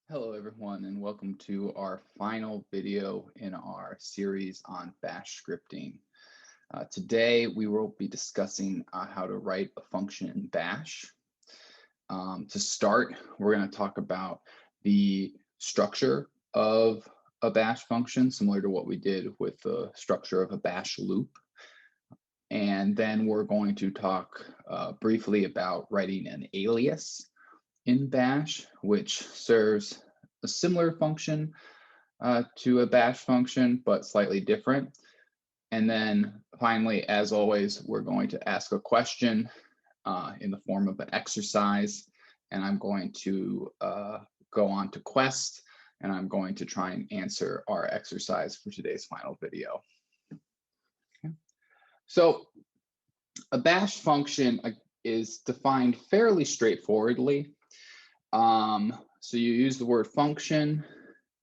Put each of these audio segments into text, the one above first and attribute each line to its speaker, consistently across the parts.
Speaker 1: Hello everyone and welcome to our final video in our series on bash scripting. Today we will be discussing how to write a function in bash. To start, we're going to talk about the structure of a bash function, similar to what we did with the structure of a bash loop. And then we're going to talk briefly about writing an alias in bash, which serves a similar function to a bash function, but slightly different. And then finally, as always, we're going to ask a question in the form of an exercise. And I'm going to go on to Quest, and I'm going to try and answer our exercise for today's final video. Okay. So a bash function is defined fairly straightforwardly. So you use the word function,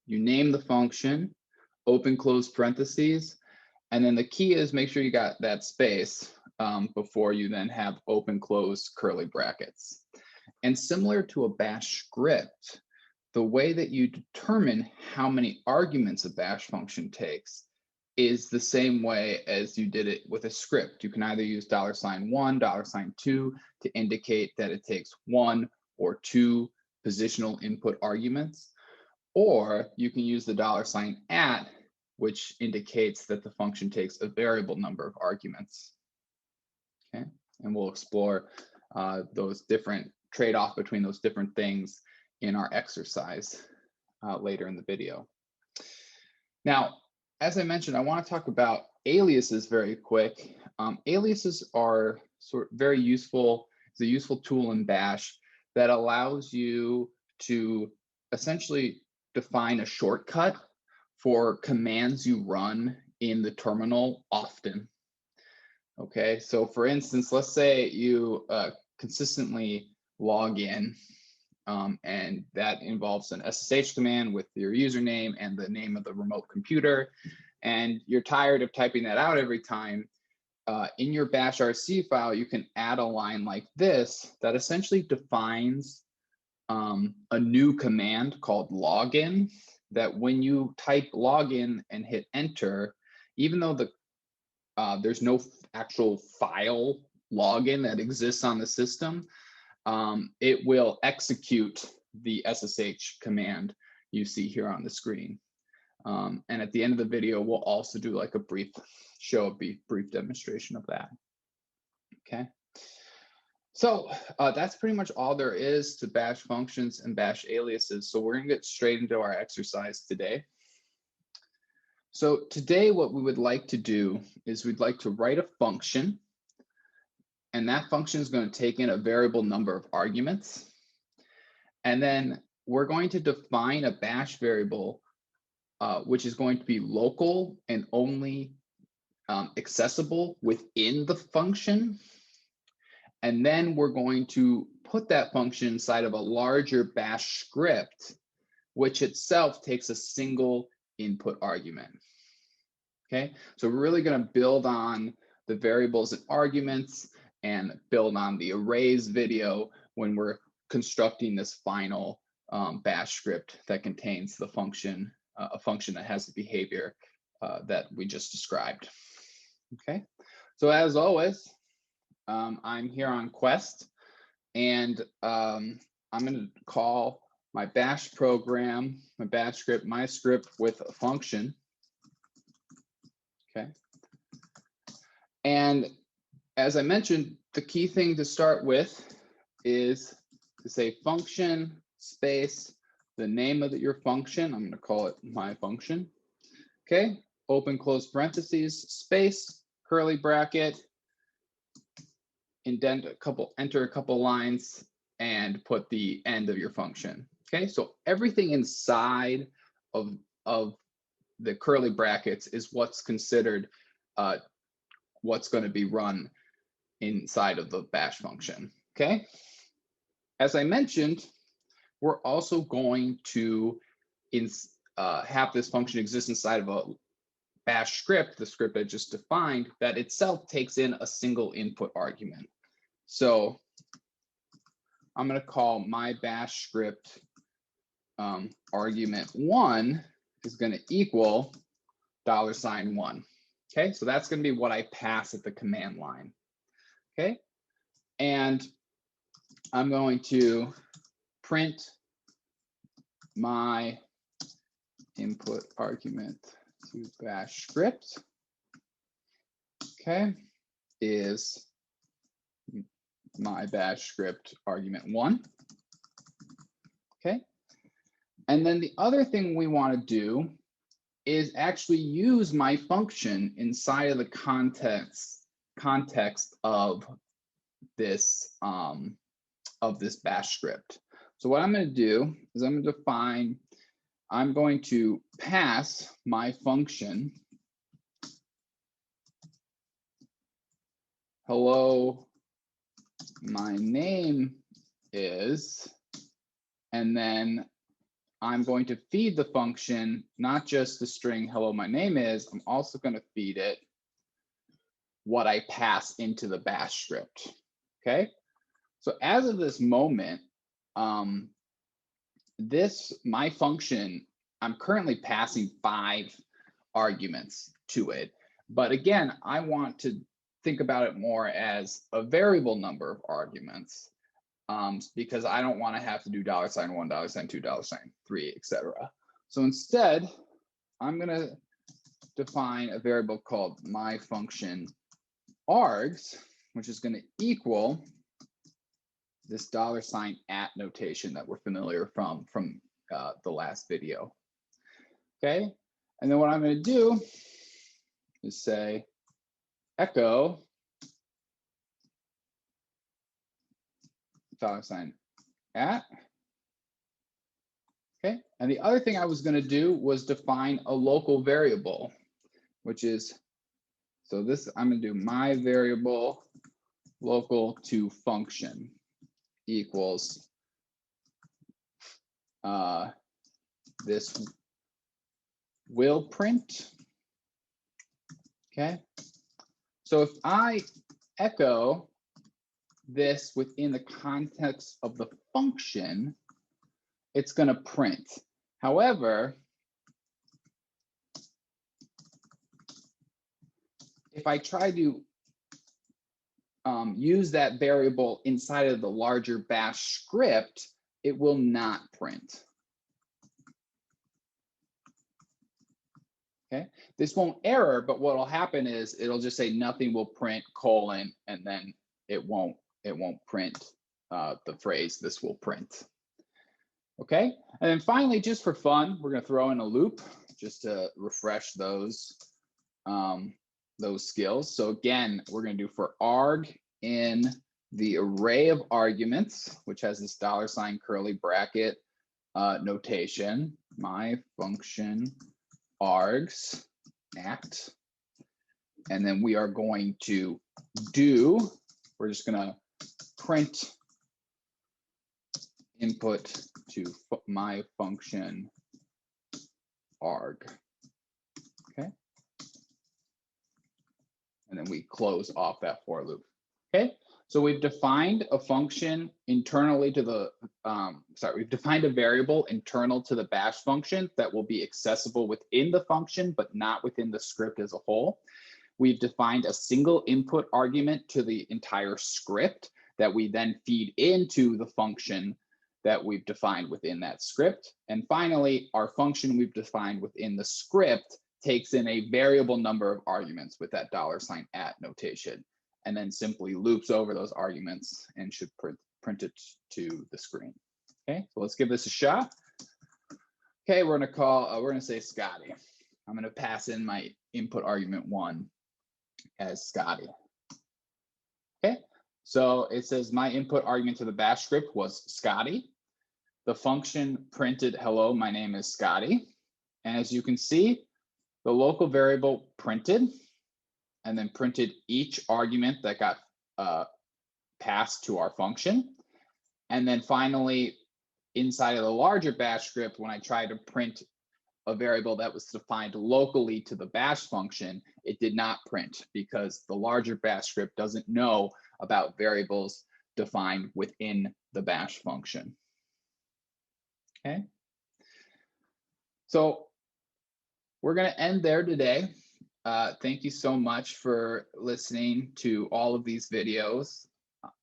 Speaker 1: you name the function, open close parentheses, and then the key is make sure you got that space before you then have open close curly brackets. And similar to a bash script, the way that you determine how many arguments a bash function takes is the same way as you did it with a script. You can either use $1, $2 to indicate that it takes 1 or 2 positional input arguments, or you can use the $@, which indicates that the function takes a variable number of arguments. Okay, and we'll explore those different trade-off between those different things in our exercise later in the video. Now, as I mentioned, I want to talk about aliases very quick. Aliases are very useful. It's a useful tool in bash that allows you to essentially define a shortcut for commands you run in the terminal often. Okay, so for instance, let's say you consistently log in, and that involves an SSH command with your username and the name of the remote computer, and you're tired of typing that out every time. In your bash RC file, you can add a line like this that essentially defines a new command called login, that when you type login and hit enter, even though there's no actual file login that exists on the system, it will execute the SSH command you see here on the screen. And at the end of the video, we'll also do like a brief demonstration of that. Okay. So that's pretty much all there is to bash functions and bash aliases. So we're going to get straight into our exercise today. So today what we would like to do is we'd like to write a function, and that function is going to take in a variable number of arguments. And then we're going to define a bash variable which is going to be local and only accessible within the function. And then we're going to put that function inside of a larger bash script, which itself takes a single input argument. Okay, so we're really going to build on the variables and arguments and build on the arrays video when we're constructing this final bash script that contains the function, a function that has the behavior that we just described. Okay, so as always, I'm here on Quest, and I'm going to call my bash program, my bash script, my script with a function. Okay. And as I mentioned, the key thing to start with is to say function space, the name of your function. I'm going to call it my function. Okay. Open close parentheses, space, curly bracket, indent a couple, enter a couple lines, and put the end of your function. Okay, so everything inside of the curly brackets is what's considered what's going to be run inside of the bash function. Okay, as I mentioned, we're also going to have this function exist inside of a bash script, the script I just defined, that itself takes in a single input argument. So I'm going to call my bash script argument 1 is going to equal $1. Okay, so that's going to be what I pass at the command line. Okay, and I'm going to print my input argument to bash script. Okay, is my bash script argument 1. Okay, and then the other thing we want to do is actually use my function inside of the context of this bash script. So what I'm going to do is I'm going to pass my function hello, my name is, and then I'm going to feed the function not just the string hello, my name is, I'm also going to feed it what I pass into the bash script. Okay, so as of this moment, my function, I'm currently passing 5 arguments to it. But again, I want to think about it more as a variable number of arguments, because I don't want to have to do $1, $2, $3, etc. So instead, I'm going to define a variable called my function args, which is going to equal this $@ notation that we're familiar from the last video. Okay, and then what I'm going to do is say echo $@. Okay, and the other thing I was going to do was define a local variable, which is, so this, I'm going to do my variable local to function equals this will print. Okay, so if I echo this within the context of the function, it's going to print. However, if I try to use that variable inside of the larger bash script, it will not print. Okay, this won't error, but what will happen is it'll just say nothing will print : and then it won't print the phrase this will print. Okay, and then finally, just for fun, we're going to throw in a loop just to refresh those skills. So again, we're going to do for arg in the array of arguments, which has this $ curly bracket notation, my function args at, and then we are going to do, we're just going to print input to my function arg. Okay, and then we close off that for loop. Okay, so we've defined a function internally to the, we've defined a variable internal to the bash function that will be accessible within the function, but not within the script as a whole. We've defined a single input argument to the entire script that we then feed into the function that we've defined within that script. And finally, our function we've defined within the script takes in a variable number of arguments with that $@ notation, and then simply loops over those arguments and should print it to the screen. Okay, so let's give this a shot. Okay, we're gonna say Scotty. I'm gonna pass in my input argument 1 as Scotty. Okay, so it says my input argument to the bash script was Scotty. The function printed hello, my name is Scotty. And as you can see, the local variable printed and then printed each argument that got passed to our function. And then finally, inside of the larger bash script, when I tried to print a variable that was defined locally to the bash function, it did not print because the larger bash script doesn't know about variables defined within the bash function. Okay, So we're going to end there today. Thank you so much for listening to all of these videos.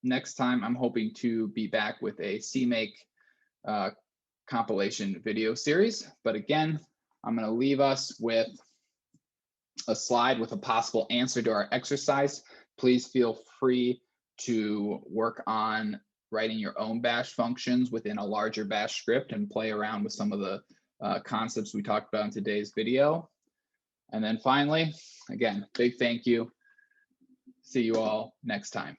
Speaker 1: Next time, I'm hoping to be back with a CMake compilation video series. But again, I'm going to leave us with a slide with a possible answer to our exercise. Please feel free to work on writing your own bash functions within a larger bash script and play around with some of the concepts we talked about in today's video. And then finally, again, big thank you. See you all next time.